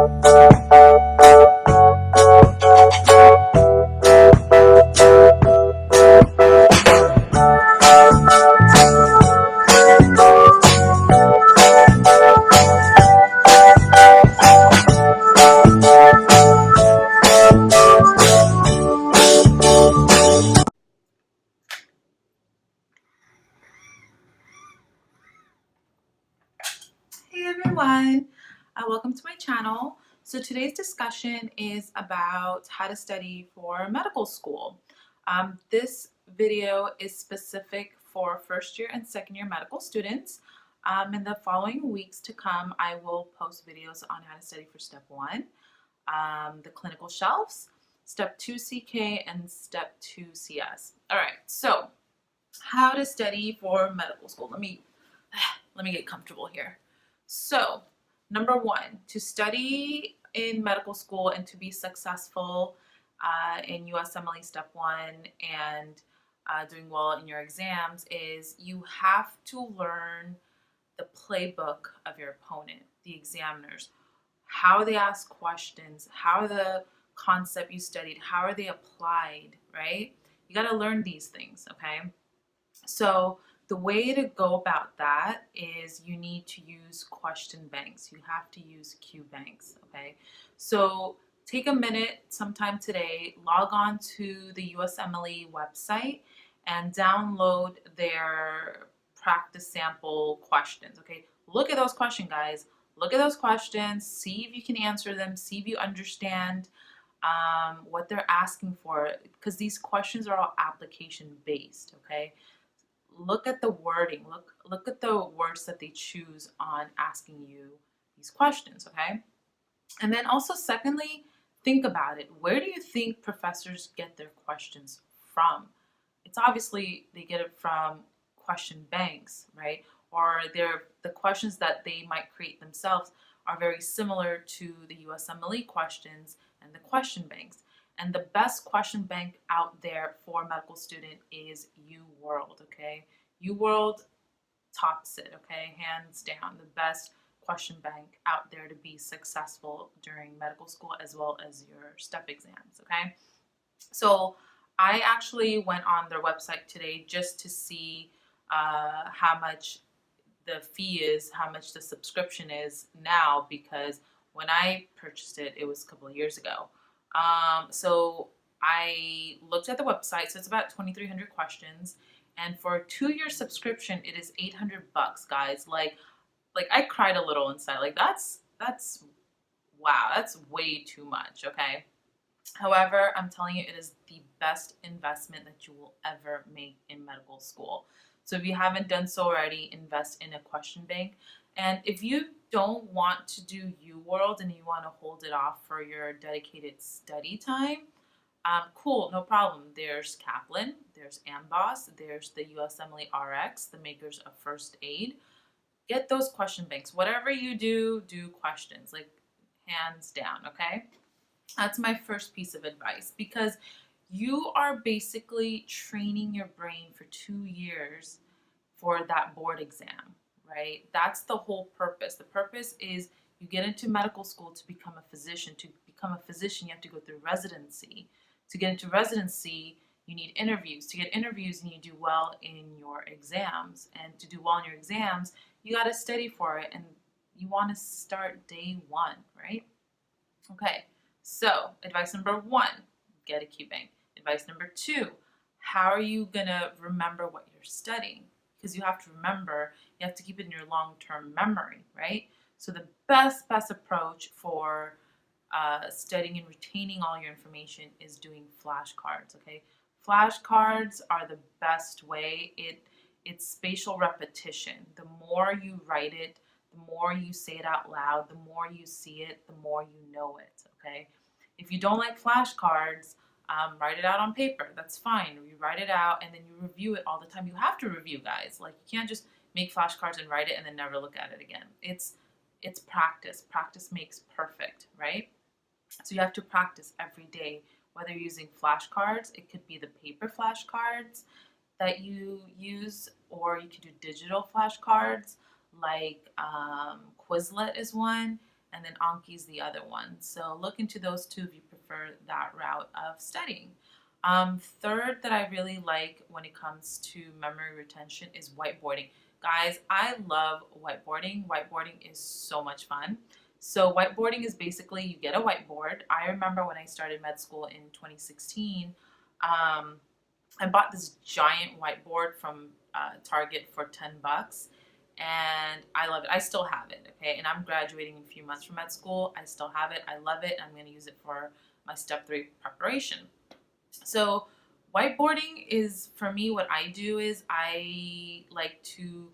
Hey everyone, welcome to my channel. So today's discussion is about how to study for medical school. This video is specific for first year and second year medical students. In the following weeks to come, I will post videos on how to study for step 1, the clinical shelves, step 2 CK, and step 2 CS. All right, so how to study for medical school. Let me get comfortable here. So, number 1, to study in medical school and to be successful in USMLE Step 1 and doing well in your exams is you have to learn the playbook of your opponent, the examiners, how they ask questions, how the concept you studied, how are they applied, right? You got to learn these things, okay? So the way to go about that is you need to use question banks. You have to use Q banks, okay? So take a minute sometime today, log on to the USMLE website and download their practice sample questions, okay? Look at those questions, guys. Look at those questions, see if you can answer them, see if you understand what they're asking for, because these questions are all application based, okay? Look at the wording, look at the words that they choose on asking you these questions, okay? And then also secondly, think about it. Where do you think professors get their questions from? It's obviously they get it from question banks, right? Or the questions that they might create themselves are very similar to the USMLE questions and the question banks. And the best question bank out there for a medical student is UWorld, okay? UWorld tops it, okay? Hands down, the best question bank out there to be successful during medical school as well as your step exams, okay? So I actually went on their website today just to see how much the fee is, how much the subscription is now, because when I purchased it, it was a couple of years ago. So I looked at the website, so it's about 2,300 questions, and for a 2-year subscription, it is $800, guys. Like I cried a little inside. Like that's wow, that's way too much. Okay. However, I'm telling you, it is the best investment that you will ever make in medical school. So if you haven't done so already, invest in a question bank. And if you don't want to do UWorld and you want to hold it off for your dedicated study time, cool, no problem. There's Kaplan, there's Amboss, there's the USMLE RX, the makers of first aid. Get those question banks. Whatever you do, do questions, like hands down, okay? That's my first piece of advice, because you are basically training your brain for 2 years for that board exam, right? That's the whole purpose. The purpose is you get into medical school to become a physician. To become a physician, you have to go through residency. To get into residency, you need interviews. To get interviews, you need to do well in your exams. And to do well in your exams, you got to study for it. And you want to start day 1, right? Okay. So, advice number 1, get a Q bank. Advice number 2, how are you going to remember what you're studying? Because you have to remember, you have to keep it in your long-term memory, right? So the best approach for studying and retaining all your information is doing flashcards, okay? Flashcards are the best way. It's spatial repetition. The more you write it, the more you say it out loud, the more you see it, the more you know it, okay? If you don't like flashcards, write it out on paper. That's fine. You write it out and then you review it all the time. You have to review, guys. Like, you can't just make flashcards and write it and then never look at it again. It's practice. Practice makes perfect, right? So you have to practice every day, whether you're using flashcards. It could be the paper flashcards that you use, or you could do digital flashcards, like Quizlet is one. and then Anki is the other one. So look into those two if you prefer that route of studying. Third that I really like when it comes to memory retention is whiteboarding. Guys, I love whiteboarding. Whiteboarding is so much fun. So whiteboarding is basically you get a whiteboard. I remember when I started med school in 2016, I bought this giant whiteboard from Target for 10 bucks and I love it. I still have it, okay? And I'm graduating in a few months from med school. I still have it. I love it. I'm going to use it for my step 3 preparation. So whiteboarding is, for me, what I do is I like to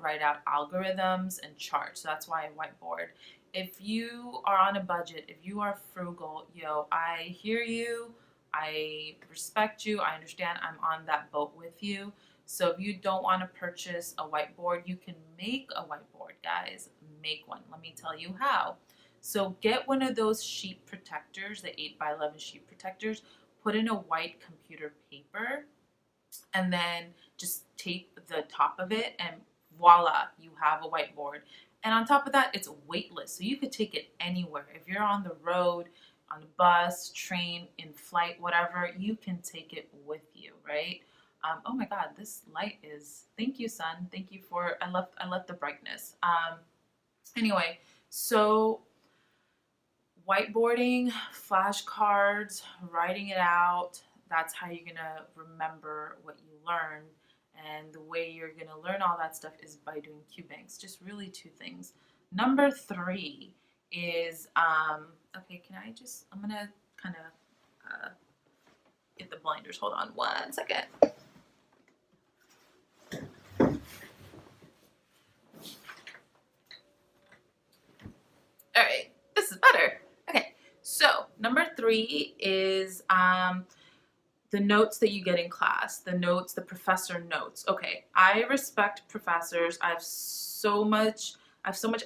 write out algorithms and charts. So that's why I whiteboard. If you are on a budget, if you are frugal, yo, I hear you. I respect you. I understand. I'm on that boat with you. So if you don't want to purchase a whiteboard, you can make a whiteboard, guys. Make one. Let me tell you how. So get one of those sheet protectors, the 8x11 sheet protectors, put in a white computer paper, and then just tape the top of it, and voila, you have a whiteboard. And on top of that, it's weightless, so you could take it anywhere. If you're on the road, on a bus, train, in flight, whatever, you can take it with you, right? Oh my God, this light is, thank you, sun. Thank you for, I left the brightness. Anyway, so whiteboarding, flashcards, writing it out, that's how you're gonna remember what you learned. And the way you're gonna learn all that stuff is by doing Q banks. Just really 2 things. Number 3 is, okay, I'm gonna kind of get the blinders. Hold on 1 second. All right, this is better. Okay, so number 3 is the notes that you get in class, the notes, the professor notes. Okay, I respect professors. I have so much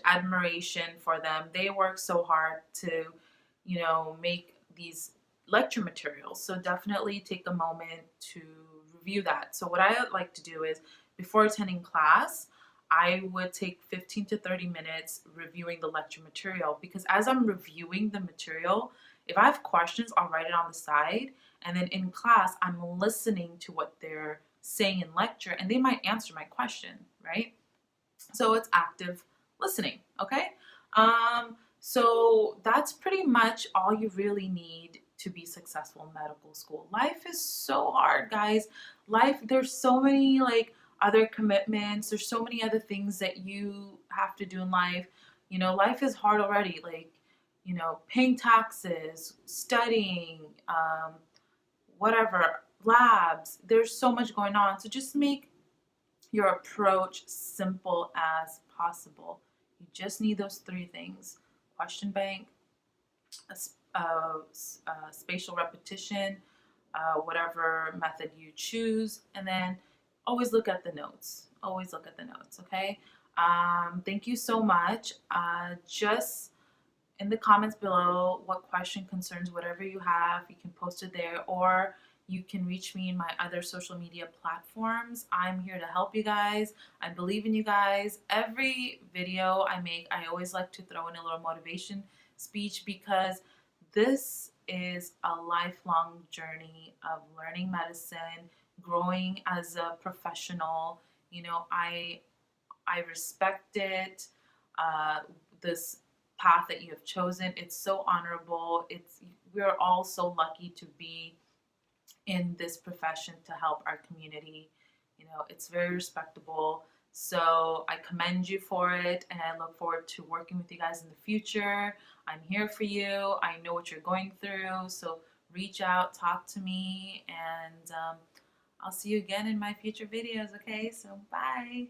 admiration for them. They work so hard to, make these lecture materials. So definitely take a moment to review that. So what I like to do is before attending class, I would take 15 to 30 minutes reviewing the lecture material, because as I'm reviewing the material, if I have questions, I'll write it on the side. And then in class, I'm listening to what they're saying in lecture, and they might answer my question, right? So it's active listening, okay? So that's pretty much all you really need to be successful in medical school. Life is so hard, guys. There's so many other commitments. There's so many other things that you have to do in life. Life is hard already. Paying taxes, studying, whatever, labs. There's so much going on. So just make your approach simple as possible. You just need those 3 things: question bank, spatial repetition, whatever method you choose, and then always look at the notes. Always look at the notes, okay? Thank you so much. Just in the comments below what question, concerns, whatever you have, you can post it there, or you can reach me in my other social media platforms. I'm here to help you guys. I believe in you guys. Every video I make, I always like to throw in a little motivation speech, because this is a lifelong journey of learning medicine, growing as a professional. I respect it. This path that you have chosen, it's so honorable. We're all so lucky to be in this profession to help our community. It's very respectable. So I commend you for it, and I look forward to working with you guys in the future. I'm here for you. I know what you're going through. So reach out, talk to me, and I'll see you again in my future videos, okay? So bye.